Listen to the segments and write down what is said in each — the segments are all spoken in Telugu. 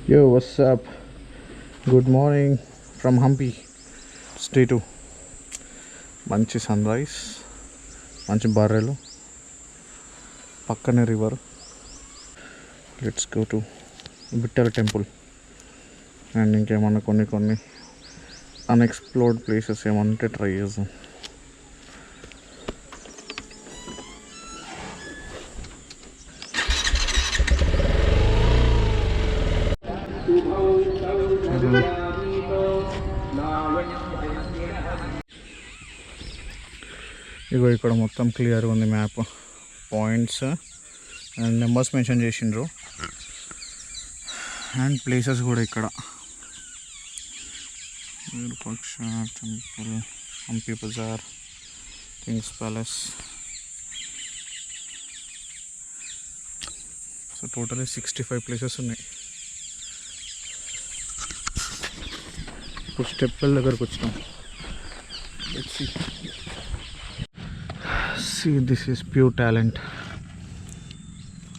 Yo, what's up? Good morning from Hampi. Stay 2. మంచి సన్ రైజ్, మంచి బర్రెలు, పక్కనే river. Let's go to Vittala temple and ఇంకేమన్నా కొన్ని అన్ఎక్స్ప్లోర్డ్ ప్లేసెస్ ఏమంటే ట్రై చేద్దాం. ఇగో ఇక్కడ మొత్తం క్లియర్గా ఉంది map, points and numbers mention చేసిండ్రు అండ్ ప్లేసెస్ కూడా ఇక్కడ. Virupaksha temple, Hampi Bazaar, kings palace. So totally 65 places ఉన్నాయి. ఇప్పుడు స్టెప్పుల దగ్గరకు వచ్చినాం. See, this is pure talent.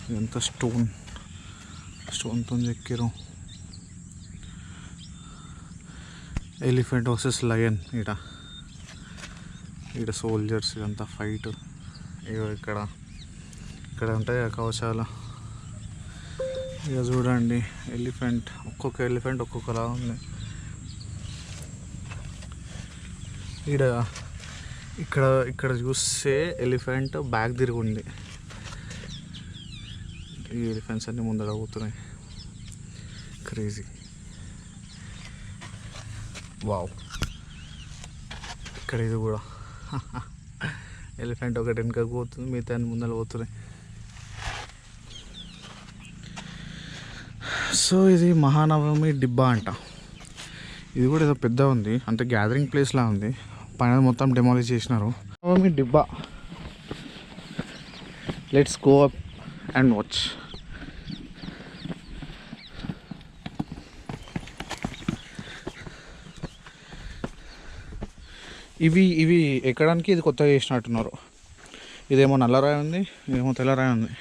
ఇదంతా స్టోన్తో చెక్కిరు. Elephant versus lion. ఈడ సోల్జర్స్, ఇదంతా ఫైట్. ఇక్కడ ఉంటాయి కవచాలు. ఇక చూడండి, ఒక్కొక్క ఎలిఫెంట్ ఒక్కొక్కలా ఉంది. ఇక్కడ చూస్తే ఎలిఫెంట్ బ్యాక్ తిరిగి ఉంది. ఈ ఎలిఫెంట్స్ అన్నీ ముందర పోతున్నాయి. క్రేజీ. వావ్. ఇక్కడ ఇది కూడా ఎలిఫెంట్ ఒకటి వెనుకకు పోతుంది, మిగతా ముందర పోతున్నాయి. సో ఇది మహానవమి డిబ్బా అంట. ఇది కూడా ఏదో పెద్ద ఉంది, అంటే గ్యాదరింగ్ ప్లేస్లా ఉంది. పైన మొత్తం డెమాలిష్ చేసినారు. మీ డిబ్బా. Let's go up and watch. ఇవి ఎక్కడానికి ఇది కొత్తగా చేసినట్టున్నారు. ఇదేమో నల్లరాయి ఉంది, ఇదేమో తెల్లరాయి ఉంది.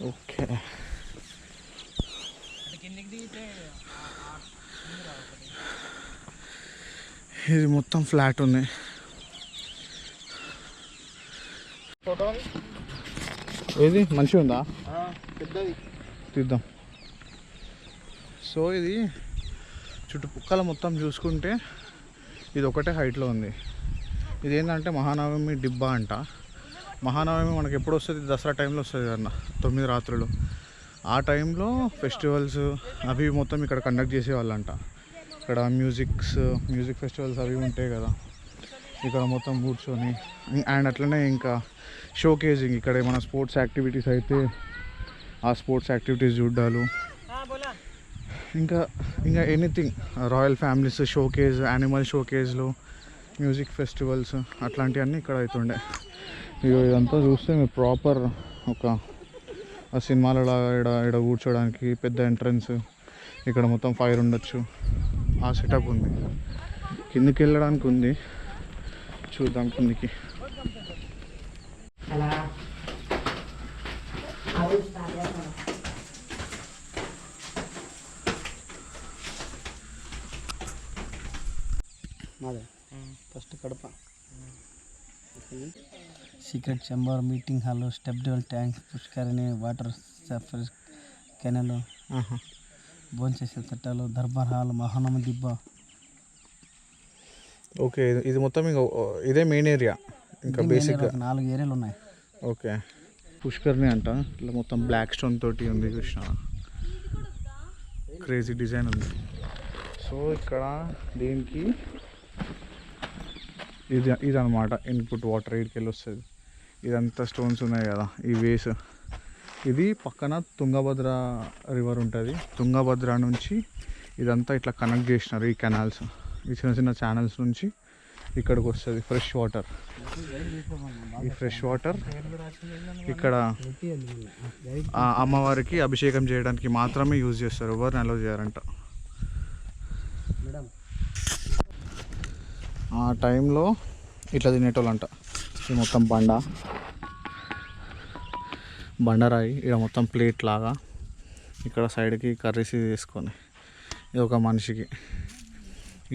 ఓకే, ఇది మొత్తం ఫ్లాట్ ఉంది. ఏది మంచిగా ఉందా? తీద్దాం. సో ఇది చుట్టుపక్కల మొత్తం చూసుకుంటే ఇది ఒకటే హైట్లో ఉంది. ఇది ఏంటంటే మహానవమి డిబ్బా అంట. మహానవమి మనకి ఎప్పుడు వస్తుంది? దసరా టైంలో వస్తుంది అన్న, 9 రాత్రులు. ఆ టైంలో ఫెస్టివల్స్ అవి మొత్తం ఇక్కడ కండక్ట్ చేసేవాళ్ళంట. ఇక్కడ మ్యూజిక్ ఫెస్టివల్స్ అవి ఉంటాయి కదా, ఇక్కడ మొత్తం కూర్చొని. అండ్ అట్లనే ఇంకా షోకేజింగ్, ఇక్కడ ఏమైనా స్పోర్ట్స్ యాక్టివిటీస్ అయితే ఆ స్పోర్ట్స్ యాక్టివిటీస్ చూడాలు, ఇంకా anything royal families showcase, animal షోకేజ్లు, మ్యూజిక్ ఫెస్టివల్స్ అట్లాంటివన్నీ ఇక్కడ అవుతుండే. ఇదంతా చూస్తే మీరు ప్రాపర్ ఒక సినిమాలలో ఇక్కడ కూర్చోడానికి పెద్ద ఎంట్రన్స్, ఇక్కడ మొత్తం ఫైర్ ఉండొచ్చు, ఆ సెటప్ ఉంది. కిందికి వెళ్ళడానికి ఉంది, చూద్దాం కిందికి. ఫస్ట్ కడప secret chamber, meeting hall, step డెవల్ ట్యాంక్, పుష్కరిణి, వాటర్ సఫర్ కెనల్, భోంచేసే తట్టాలు, దర్బార్ హాల్, మహానవమి దిబ్బ. ఓకే, ఇది మొత్తం ఇంకా ఇదే మెయిన్ ఏరియా. ఇంకా బేసిక్గా 4 ఏరియాలు ఉన్నాయి. ఓకే, పుష్కరిణి అంట. ఇట్లా మొత్తం బ్లాక్ స్టోన్ తోటి ఉంది, చూసిన క్రేజీ డిజైన్ ఉంది. సో ఇక్కడ దీనికి ఇది అనమాట ఇన్పుట్ వాటర్, ఇక్కడికి వెళ్ళి వస్తుంది. ఇదంతా స్టోన్స్ ఉన్నాయి కదా, ఈ వేస్. ఇది పక్కన తుంగభద్ర రివర్ ఉంటుంది. తుంగభద్ర నుంచి ఇదంతా ఇట్లా కనెక్ట్ చేసినారు. ఈ కెనాల్స్, ఈ చిన్న ఛానల్స్ నుంచి ఇక్కడికి వస్తుంది ఫ్రెష్ వాటర్. ఈ ఫ్రెష్ వాటర్ ఇక్కడ అమ్మవారికి అభిషేకం చేయడానికి మాత్రమే యూజ్ చేస్తారు, ఎవరిని అలౌ చేయారంట. ఆ టైంలో ఇట్లా తినేటోళ్ళంట. ఇది మొత్తం బండరాయి, ఇక్కడ మొత్తం ప్లేట్ లాగా, ఇక్కడ సైడ్కి కర్రీస్ తీసుకొని ఇది ఒక మనిషికి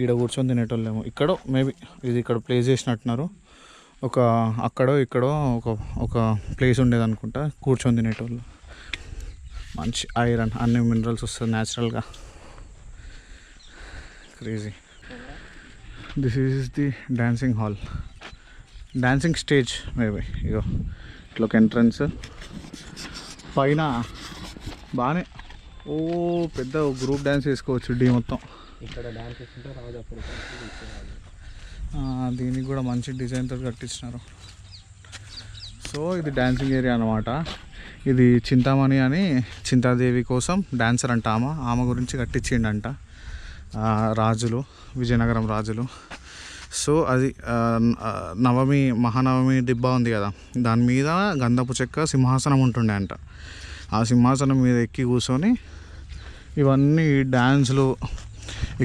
ఈడ కూర్చొని తినేటోళ్ళేమో. ఇక్కడో మేబీ ఇది ఇక్కడ ప్లేస్ చేసినట్టున్నారు. అక్కడో ఇక్కడో ఒక ప్లేస్ ఉండేది అనుకుంటా కూర్చొని తినేటోళ్ళు. మంచి ఐరన్ అన్ని మినరల్స్ వస్తుంది న్యాచురల్గా. Crazy. This is the dancing hall, dancing stage maybe. ఇగో ఇట్లా ఒక ఎంట్రన్స్ పైన బాగానే పెద్ద గ్రూప్ డ్యాన్స్ వేసుకోవచ్చు డి మొత్తం. ఇక్కడ డాన్స్ వేస్తుంటే రాజు అప్పుడు దీనికి కూడా మంచి డిజైన్తో కట్టించినారు. సో ఇది డాన్సింగ్ ఏరియా అనమాట. ఇది చింతామణి అని చింతాదేవి కోసం డాన్సర్ అంట. ఆమె గురించి కట్టించిండంట రాజులు, విజయనగరం రాజులు. సో అది మహానవమి దిబ్బ ఉంది కదా, దాని మీద గంధపు చెక్క సింహాసనం ఉంటుండే అంట. ఆ సింహాసనం మీద ఎక్కి కూర్చొని ఇవన్నీ డ్యాన్సులు.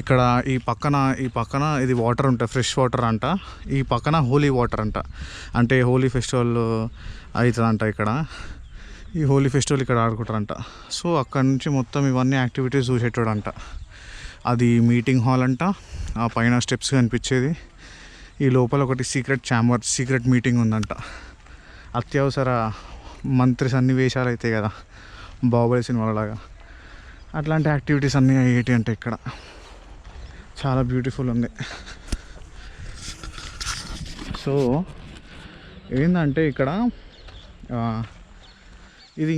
ఇక్కడ ఈ పక్కన ఇది వాటర్ ఉంటాయి, ఫ్రెష్ వాటర్ అంట. ఈ పక్కన హోలీ వాటర్ అంట, అంటే హోలీ ఫెస్టివల్ అవుతుందంట ఇక్కడ. ఈ హోలీ ఫెస్టివల్ ఇక్కడ ఆడుకుంటారంట. సో అక్కడ నుంచి మొత్తం ఇవన్నీ యాక్టివిటీస్ చూసేటోడంట. అది మీటింగ్ హాల్ అంట. ఆ పైన స్టెప్స్ కనిపించేది. ఈ లోపల ఒకటి సీక్రెట్ మీటింగ్ ఉందంట. అత్యవసర మంత్రి సన్నివేశాలు అవుతాయి కదా బాహుబలి సినిమాలాగా, అట్లాంటి యాక్టివిటీస్ అన్నీ అయ్యేటి అంటే ఇక్కడ. చాలా బ్యూటిఫుల్ ఉంది. సో ఏంటంటే ఇక్కడ ఇది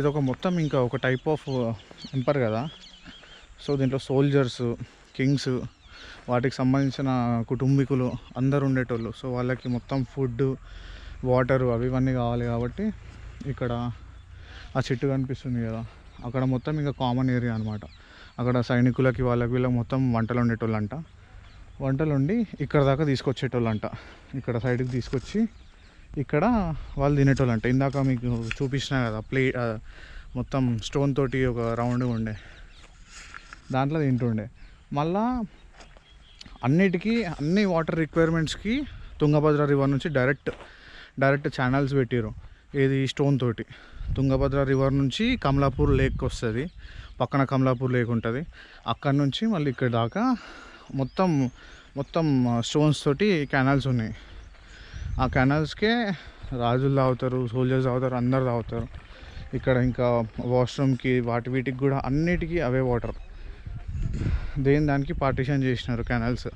ఇదొక మొత్తం ఇంకా ఒక టైప్ ఆఫ్ ఎంపర్ కదా. సో దీంట్లో సోల్జర్స్, కింగ్స్, వాటికి సంబంధించిన కుటుంబీకులు అందరు ఉండేటోళ్ళు. సో వాళ్ళకి మొత్తం ఫుడ్, వాటరు ఇవన్నీ కావాలి కాబట్టి ఇక్కడ ఆ చెట్టు కనిపిస్తుంది కదా, అక్కడ మొత్తం ఇంకా కామన్ ఏరియా అనమాట. అక్కడ సైనికులకి వీళ్ళకి మొత్తం వంటలు ఉండేటోళ్ళంట. వంటలు వండి ఇక్కడ దాకా తీసుకొచ్చేటోళ్ళంట. ఇక్కడ సైడ్కి తీసుకొచ్చి ఇక్కడ వాళ్ళు తినేటోళ్ళంట. ఇందాక మీకు చూపించిన కదా మొత్తం స్టోన్ తోటి ఒక రౌండ్ ఉండే, దాంట్లో తింటుండే. మళ్ళా అన్ని వాటర్ రిక్వైర్మెంట్స్కి తుంగభద్ర రివర్ నుంచి డైరెక్ట్ ఛానల్స్ పెట్టారు. ఏది స్టోన్ తోటి. తుంగభద్ర రివర్ నుంచి కమలాపూర్ లేక్ వస్తుంది, పక్కన కమలాపూర్ లేక్ ఉంటుంది. అక్కడ నుంచి మళ్ళీ ఇక్కడ దాకా మొత్తం స్టోన్స్ తోటి కెనాల్స్ ఉన్నాయి. ఆ కెనాల్స్కే రాజులు తాగుతారు, సోల్జర్స్ తాగుతారు, అందరు తాగుతారు. ఇక్కడ ఇంకా వాష్రూమ్కి వీటికి కూడా అన్నిటికీ అవే వాటర్. దానికి పార్టిషన్ చేసినారు కెనాల్స్.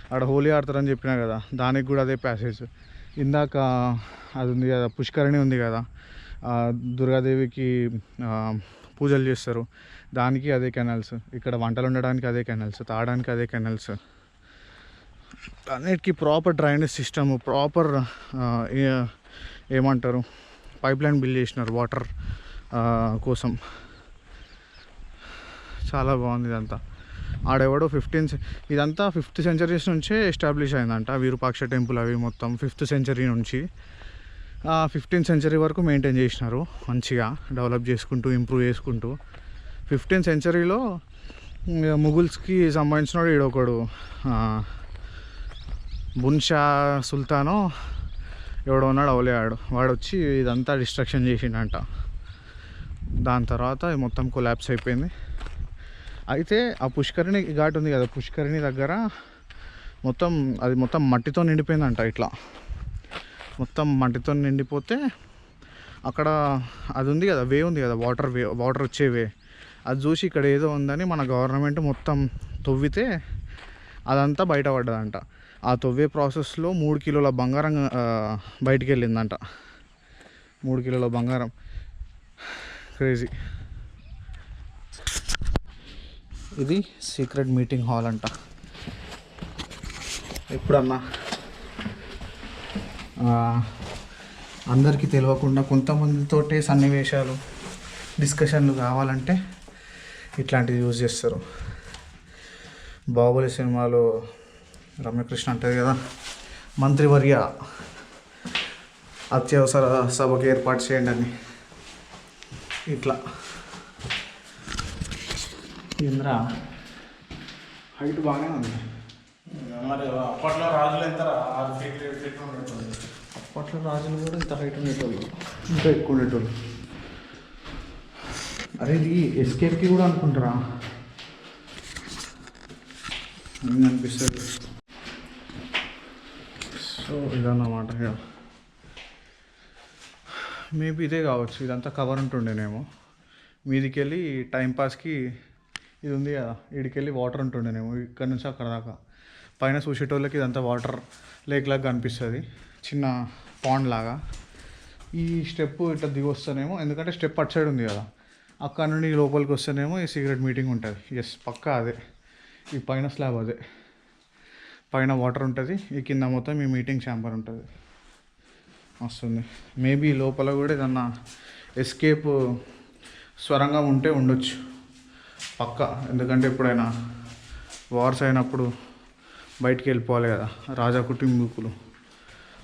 అక్కడ హోలీ ఆడతారని చెప్పినా కదా, దానికి కూడా అదే ప్యాసేజ్. ఇందాక అది ఉంది కదా, పుష్కరిణి ఉంది కదా, దుర్గాదేవికి పూజలు చేస్తారు, దానికి అదే కెనాల్స్. ఇక్కడ వంటలు ఉండడానికి అదే కెనాల్స్, తాగడానికి అదే కెనాల్స్. అన్నిటికీ ప్రాపర్ డ్రైనేజ్ సిస్టమ్, ప్రాపర్ ఏమంటారు పైప్ లైన్ బిల్డ్ చేసినారు వాటర్ కోసం. చాలా బాగుంది ఇదంతా. ఆడెవడో ఇదంతా 5th సెంచరీస్ నుంచే ఎస్టాబ్లిష్ అయిందంట. విరూపాక్ష టెంపుల్ అవి మొత్తం 5th సెంచరీ నుంచి 15th సెంచరీ వరకు మెయింటైన్ చేసినారు. మంచిగా డెవలప్ చేసుకుంటూ, ఇంప్రూవ్ చేసుకుంటూ. 15th సెంచరీలో ముగుల్స్కి సంబంధించిన ఈడొకడు బున్షా సుల్తానో ఎవడో ఉన్నాడు, అవలేవాడు. వాడు వచ్చి ఇదంతా డిస్ట్రక్షన్ చేసిండంట. దాని తర్వాత మొత్తం కొలాప్స్ అయిపోయింది. అయితే ఆ పుష్కరిణి ఘాట్ ఉంది కదా, పుష్కరిణి దగ్గర మొత్తం మట్టితో నిండిపోయిందంట. ఇట్లా మొత్తం మట్టితో నిండిపోతే అక్కడ అది ఉంది కదా, వే ఉంది కదా, వాటర్ వచ్చే వే, అది చూసి ఇక్కడ ఏదో ఉందని మన గవర్నమెంట్ మొత్తం తవ్వితే అదంతా బయటపడ్డదంట. ఆ తవ్వే ప్రాసెస్లో 3 కిలోల బంగారం బయటికి వెళ్ళిందంట. 3 కిలోల బంగారం. క్రేజీ. ఇది సీక్రెట్ మీటింగ్ హాల్ అంట. ఎప్పుడన్నా అందరికీ తెలియకుండా కొంతమందితోటే సన్నివేశాలు, డిస్కషన్లు కావాలంటే ఇట్లాంటివి యూజ్ చేస్తారు. బాహుబలి సినిమాలో రమ్యకృష్ణ అంటది కదా, మంత్రివర్య అత్యవసర సభకు ఏర్పాటు చేయండి అని. ఇట్లా ఇంద్ర హైట్ బాగానే ఉంది. మరి అప్పట్లో రాజులు ఎంత 6 ఫీట్ 7 ఫీట్ ఉండేటువంటి. అప్పట్లో రాజులు కూడా ఇంత హైట్ ఉండేటోళ్ళు, ఇంకా ఎక్కువ ఉండేటోళ్ళు. అరే ఇది ఎస్కేప్కి కూడా అనుకుంటారా అని అనిపిస్తుంది. సో ఇదన్నమాట. ఇక మేబీ ఇదే కావచ్చు, ఇదంతా కవర్ ఉంటుండేనేమో. మీదికి వెళ్ళి టైంపాస్కి ఇది ఉంది కదా, వీడికెళ్ళి వాటర్ ఉంటుండేనేమో ఇక్కడ నుంచి అక్కడ దాకా. పైన చూసేటోళ్ళకి ఇదంతా వాటర్ లేక్ లాగా కనిపిస్తుంది, చిన్న పాండ్ లాగా. ఈ స్టెప్ ఇట్లా దిగి వస్తేనేమో, ఎందుకంటే స్టెప్ అటు సైడ్ ఉంది కదా, అక్కడ నుండి లోపలికి వస్తేనేమో ఈ సీక్రెట్ మీటింగ్ ఉంటుంది. ఎస్ పక్కా అదే. ఈ పైన స్లాబ్ అదే, పైన వాటర్ ఉంటుంది, ఈ కింద మొత్తం ఈ మీటింగ్ ఛాంబర్ ఉంటుంది. వస్తుంది మేబీ లోపల కూడా ఏదన్నా ఎస్కేప్ స్వరంగం ఉంటే ఉండొచ్చు పక్క. ఎందుకంటే ఎప్పుడైనా వార్స్ అయినప్పుడు బయటికి వెళ్ళిపోవాలి కదా, రాజా కుటుంబీకులు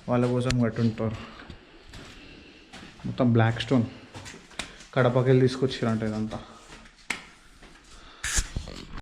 వాళ్ళ కోసం కట్టుంటారు. మొత్తం బ్లాక్ స్టోన్ కడపకి వెళ్ళి తీసుకొచ్చారంట ఇదంతా.